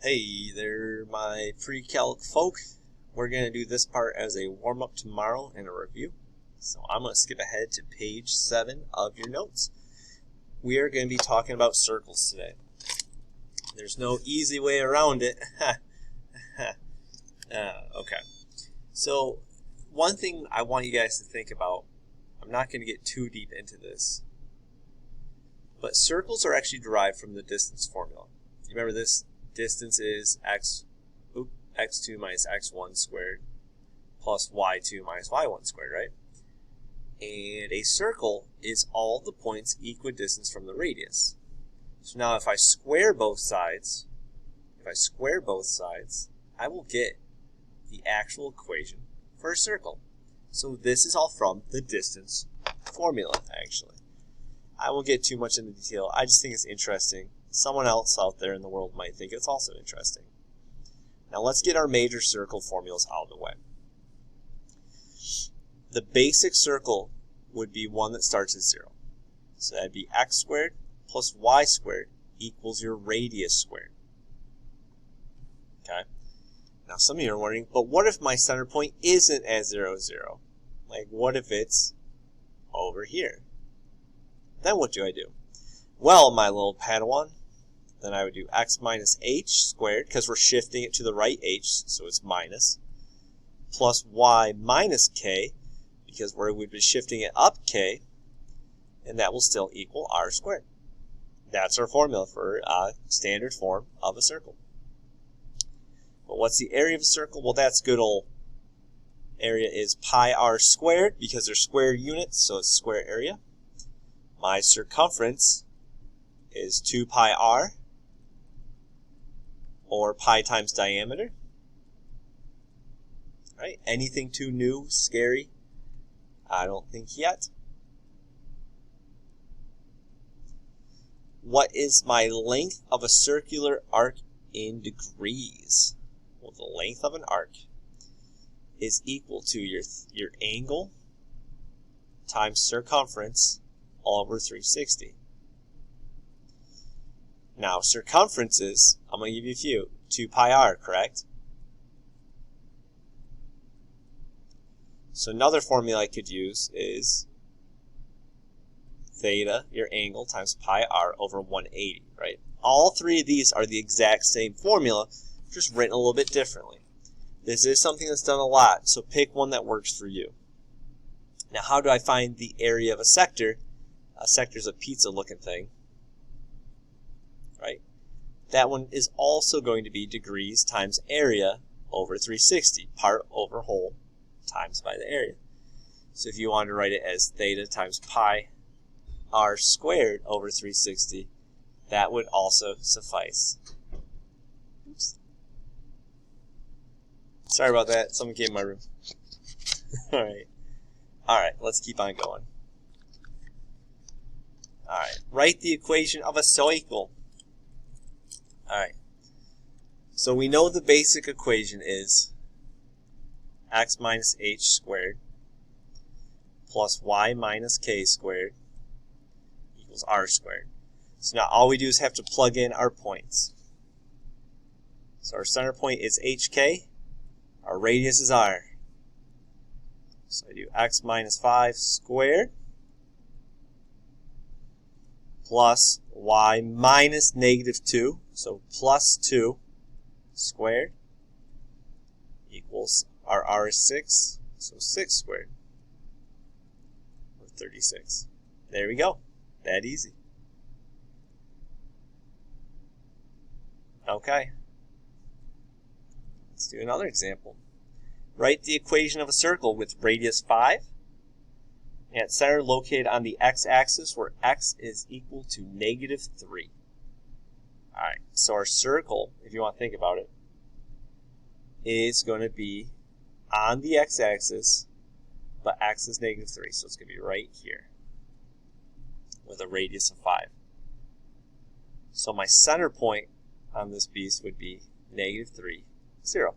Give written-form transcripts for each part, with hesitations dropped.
Hey there, my Pre-Calc folk. We're going to do this part as a warm-up tomorrow and a review. So I'm going to skip ahead to page 7 of your notes. We are going to be talking about circles today. There's no easy way around it. Okay. So one thing I want you guys to think about, I'm not going to get too deep into this, but circles are actually derived from the distance formula. You remember this? Distance is x2 minus x1 squared plus y2 minus y1 squared, right? And a circle is all the points equidistant from the radius. So now if I square both sides, I will get the actual equation for a circle. So this is all from the distance formula, actually. I won't get too much into detail. I just think it's interesting. Someone else out there in the world might think it's also interesting. Now let's get our major circle formulas out of the way. The basic circle would be one that starts at 0. So that'd be x squared plus y squared equals your radius squared. Okay? Now some of you are wondering, but what if my center point isn't at 0, 0? Like what if it's over here? Then what do I do? Well, my little Padawan, then I would do x minus h squared, because we're shifting it to the right h, so it's minus, plus y minus k, because we'd be shifting it up k, and that will still equal r squared. That's our formula for a standard form of a circle. But what's the area of a circle? Well, that's good old area is pi r squared, because they're square units, so it's square area. My circumference is 2 pi r, or pi times diameter. Right? Anything too new, scary? I don't think yet. What is my length of a circular arc in degrees? Well, the length of an arc is equal to your angle times circumference all over 360. Now, circumferences, I'm going to give you a few. 2 pi r, correct? So another formula I could use is theta, your angle, times pi r over 180, right? All three of these are the exact same formula, just written a little bit differently. This is something that's done a lot, so pick one that works for you. Now, how do I find the area of a sector? A sector is a pizza-looking thing. Right? That one is also going to be degrees times area over 360, part over whole times by the area. So if you wanted to write it as theta times pi r squared over 360, that would also suffice. Oops. Sorry about that. Someone came in my room. Alright, let's keep on going. Alright, write the equation of a circle. Alright, so we know the basic equation is x minus h squared plus y minus k squared equals r squared. So now all we do is have to plug in our points. So our center point is hk, our radius is r. So I do x minus 5 squared plus y minus negative 2, so plus 2 squared equals our r is 6, so 6 squared, or 36. There we go. That easy. Okay. Let's do another example. Write the equation of a circle with radius 5 and center located on the x-axis where x is equal to negative 3. Alright, so our circle, if you want to think about it, is going to be on the x-axis, but x is negative 3, so it's going to be right here with a radius of 5. So my center point on this beast would be negative 3, 0.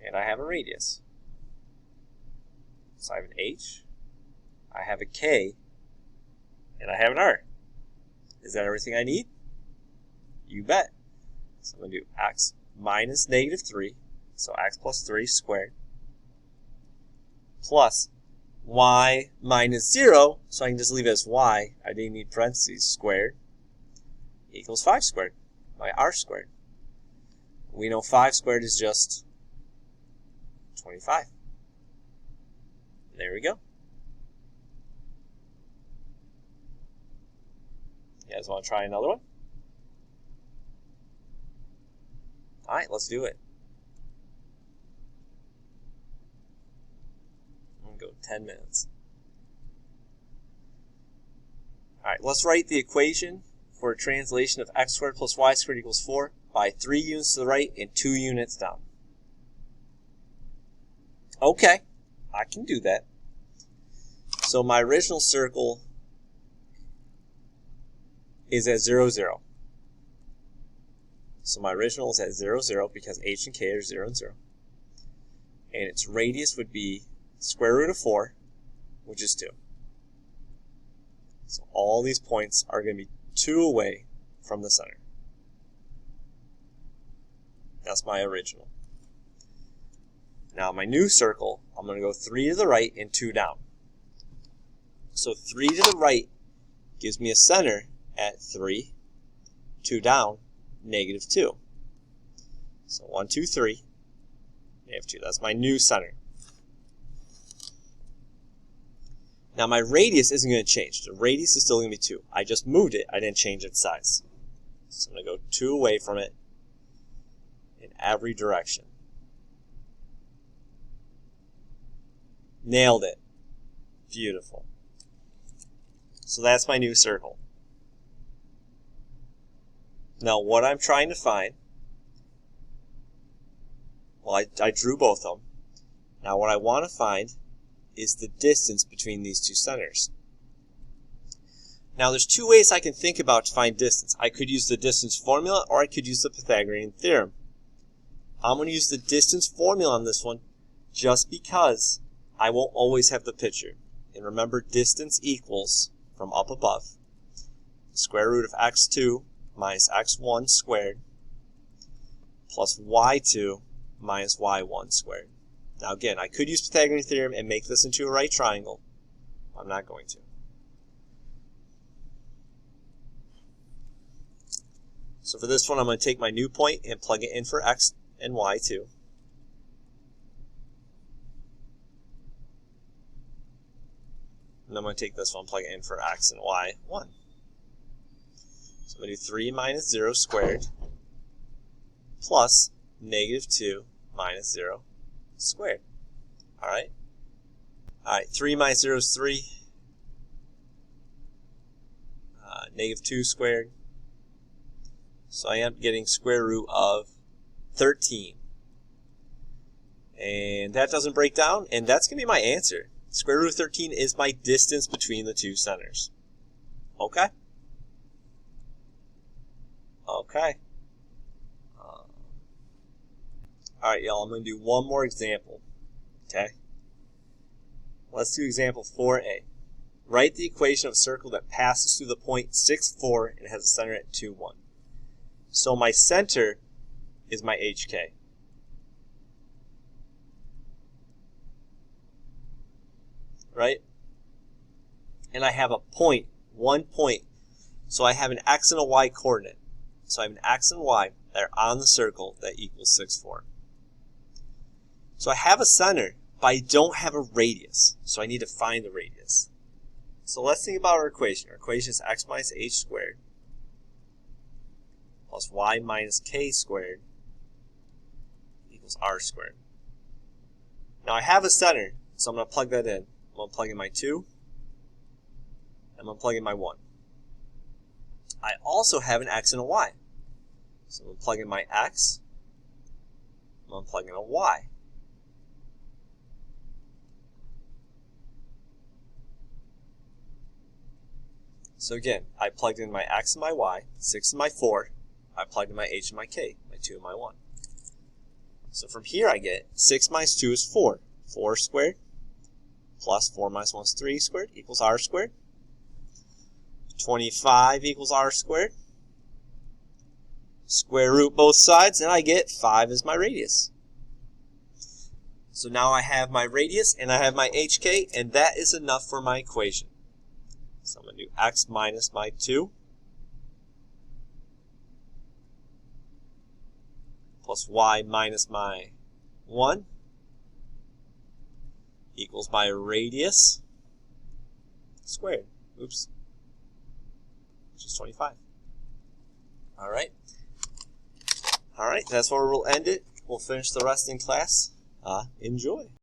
And I have a radius. So I have an h, I have a k, and I have an r. Is that everything I need? You bet. So I'm going to do x minus negative 3, so x plus 3 squared, plus y minus 0, so I can just leave it as y, I didn't need parentheses, squared, equals 5 squared, my r squared. We know 5 squared is just 25. There we go. You guys want to try another one? All right, let's do it. I'm going to go 10 minutes. All right, let's write the equation for a translation of x squared plus y squared equals 4 by 3 units to the right and 2 units down. Okay, I can do that. So my original circle is at 0, 0. So my original is at 0, 0 because h and k are 0 and 0. And its radius would be square root of 4, which is 2. So all these points are going to be 2 away from the center. That's my original. Now my new circle, I'm going to go 3 to the right and 2 down. So 3 to the right gives me a center at 3, 2 down, negative 2. So 1, 2, 3, negative 2. That's my new center. Now my radius isn't going to change. The radius is still going to be 2. I just moved it. I didn't change its size. So I'm going to go 2 away from it in every direction. Nailed it. Beautiful. So that's my new circle. Now what I'm trying to find, well, I drew both of them. Now what I want to find is the distance between these two centers. Now there's 2 ways I can think about to find distance. I could use the distance formula or I could use the Pythagorean theorem. I'm going to use the distance formula on this one just because I won't always have the picture. And remember, distance equals, from up above, square root of x2 minus x1 squared plus y2 minus y1 squared. Now again, I could use Pythagorean theorem and make this into a right triangle. I'm not going to. So for this one, I'm going to take my new point and plug it in for x and y2. And I'm going to take this one, plug it in for x and y1. So I'm going to do 3 minus 0 squared plus negative 2 minus 0 squared. Alright? Alright, 3 minus 0 is 3. Negative 2 squared. So I am getting square root of 13. And that doesn't break down, and that's going to be my answer. Square root of 13 is my distance between the two centers. Okay? Okay. Alright, y'all, I'm going to do one more example. Okay? Let's do example 4a. Write the equation of a circle that passes through the point 6, 4 and has a center at 2, 1. So my center is my HK. Right? And I have a point, 1 point. So I have an x and a y coordinate. So I have an x and y that are on the circle that equals 6, 4. So I have a center, but I don't have a radius. So I need to find the radius. So let's think about our equation. Our equation is x minus h squared plus y minus k squared equals r squared. Now I have a center, so I'm going to plug that in. I'm going to plug in my 2, and I'm going to plug in my 1. I also have an x and a y. So I'm going to plug in my x, I'm going to plug in a y. So again, I plugged in my x and my y, 6 and my 4. I plugged in my h and my k, my 2 and my 1. So from here I get 6 minus 2 is 4. 4 squared plus 4 minus 1 is 3 squared equals r squared. 25 equals r squared. Square root both sides, and I get 5 as my radius. So now I have my radius and I have my HK, and that is enough for my equation. So I'm going to do x minus my 2 plus y minus my 1 equals my radius squared. Oops. Which is 25. Alright. Alright, that's where we'll end it. We'll finish the rest in class. Enjoy.